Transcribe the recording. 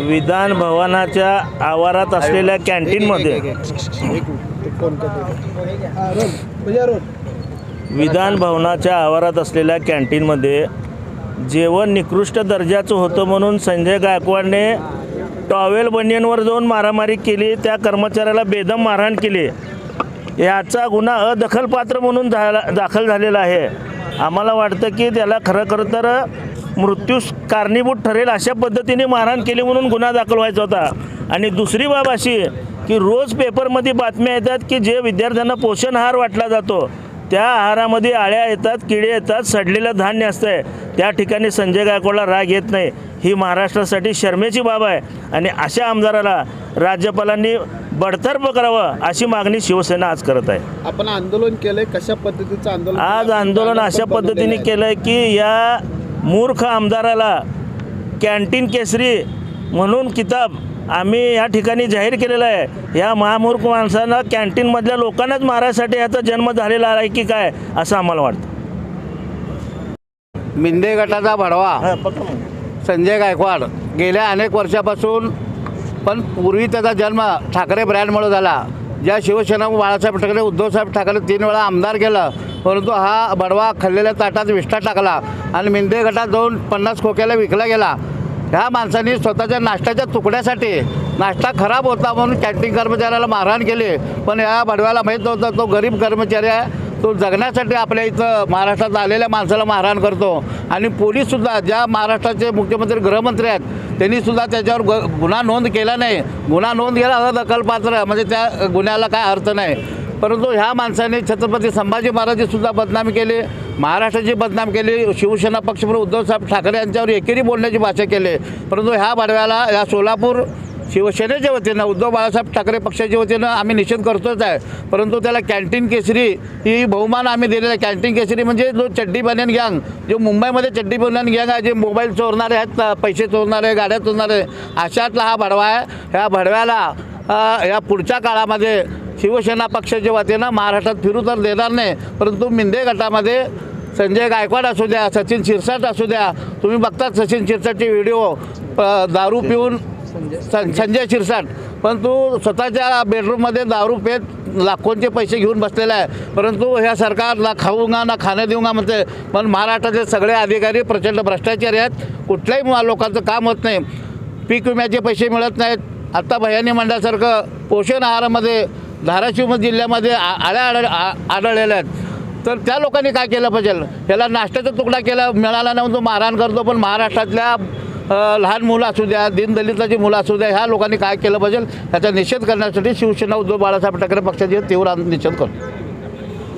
विधान भवनाच्या आवारात असलेल्या कॅन्टीनमध्ये विधान भवनाच्या आवारात असलेल्या कॅन्टीनमध्ये जेवण निकृष्ट दर्जाचं होतं म्हणून संजय गायकवाडने टॉवेल बनियनवर जाऊन मारामारी केली, त्या कर्मचाऱ्याला बेदम मारहाण केली। याचा गुन्हा अदखलपात्र म्हणून दाखल झालेला आहे। आम्हाला वाटतं की त्याला खरं तर मृत्यूस कारणीभूत ठरेल अशा पद्धतीने मारहाण केली म्हणून गुन्हा दाखल व्हायचा होता। आणि दुसरी बाब अशी की रोज पेपरमध्ये बातम्या येतात की जे विद्यार्थ्यांना पोषण आहार वाटला जातो त्या आहारामध्ये आळ्या येतात, किडे येतात, सडलेलं धान्य असतंय। त्या ठिकाणी संजय गायकवाडला राग येत नाही, ही महाराष्ट्रासाठी शर्मेची बाब आहे। आणि अशा आमदाराला राज्यपालांनी बडतर्फ करावं अशी मागणी शिवसेना आज करत आहे। आपण आंदोलन केलंय, कशा पद्धतीचं आंदोलन? आज आंदोलन अशा पद्धतीने केलं आहे की या मूर्ख आमदाराला कॅन्टीन केसरी म्हणून किताब आम्ही या ठिकाणी जाहीर केलेला आहे। या महामूर्ख माणसांना कॅन्टीनमधल्या लोकांनाच मारायसाठी याचा जन्म झालेला आहे की काय असं आम्हाला वाटतं। मिंदे गटाचा भडवा संजय गायकवाड गेल्या अनेक वर्षापासून, पण पूर्वी त्याचा जन्म ठाकरे ब्रँडमुळे झाला। ज्या शिवसेना बाळासाहेब ठाकरे, उद्धवसाहेब ठाकरे 3 वेळा आमदार केलं, परंतु हा भडवा खाल्लेल्या ताटात विष्ठा टाकला आणि मिंदे गटात जाऊन 50 खोक्याला विकला गेला। ह्या माणसांनी स्वतःच्या नाश्त्याच्या तुकड्यासाठी, नाश्ता खराब होता म्हणून कॅन्टीन कर्मचाऱ्याला मारहाण केली। पण या भडव्याला माहीत नव्हतं तो गरीब कर्मचारी आहे, तो जगण्यासाठी आपल्या इथं महाराष्ट्रात आलेल्या माणसाला मारहाण करतो। आणि पोलीससुद्धा, ज्या महाराष्ट्राचे मुख्यमंत्री गृहमंत्री आहेत त्यांनीसुद्धा त्याच्यावर गुन्हा नोंद केला नाही। गुन्हा नोंद केला अदखलपात्र, म्हणजे त्या गुन्ह्याला काय अर्थ नाही। परंतु ह्या माणसाने छत्रपती संभाजी महाराजांचीसुद्धा बदनामी केली, महाराष्ट्राची बदनाम केली, शिवसेना पक्षप्रमुख उद्धवसाहेब ठाकरे यांच्यावर एकेरी बोलण्याची भाषा केली। परंतु ह्या भडव्याला या सोलापूर शिवसेनेच्या वतीनं, उद्धव बाळासाहेब ठाकरे पक्षाच्या वतीनं आम्ही निषेध करतोच आहे। परंतु त्याला कॅन्टीन केसरी ही बहुमान आम्ही दिलेला आहे। कॅन्टीन केसरी म्हणजे जो चड्डी बनियन गँग, जो मुंबईमध्ये चड्डी बनियन गँग आहे, जे मोबाईल चोरणारे आहेत, पैसे चोरणारे, गाड्या चोरणारे, अशातला हा भडवा आहे। ह्या भडव्याला या पुढच्या काळामध्ये शिवसेना पक्षाच्या वतीनं महाराष्ट्रात फिरू तर देणार नाही। परंतु मिंदे गटामध्ये संजय गायकवाड असू द्या, सचिन शिरसाट असू द्या, तुम्ही बघतात सचिन शिरसाटचे व्हिडिओ, दारू पिऊन संजय शिरसाट, पण तो स्वतःच्या बेडरूममध्ये दारू पेत लाखोंचे पैसे घेऊन बसलेला आहे। परंतु ह्या सरकारला खाऊंगा ना खाणे देऊंगा म्हणते, पण महाराष्ट्राचे सगळे अधिकारी प्रचंड भ्रष्टाचारी आहेत। कुठल्याही लोकांचं काम होत नाही, पीक विम्याचे पैसे मिळत नाहीत। आत्ता भयानी मंडळासारखं पोषण आहारामध्ये धाराशिव जिल्ह्यामध्ये आळ्या आढळलेल्या आहेत। तर त्या लोकांनी काय केलं पाहिजे? ह्याला नाश्त्याचा तुकडा केला, मिळाला नाही तो मारहाण करतो। पण महाराष्ट्रातल्या लहान मुलं असू द्या, दीनदलिताची मुलं असू द्या, ह्या लोकांनी काय केलं पाहिजे? ह्याचा निषेध करण्यासाठी शिवसेना उद्धव बाळासाहेब ठाकरे पक्षाचे तीव्र निषेध करतो।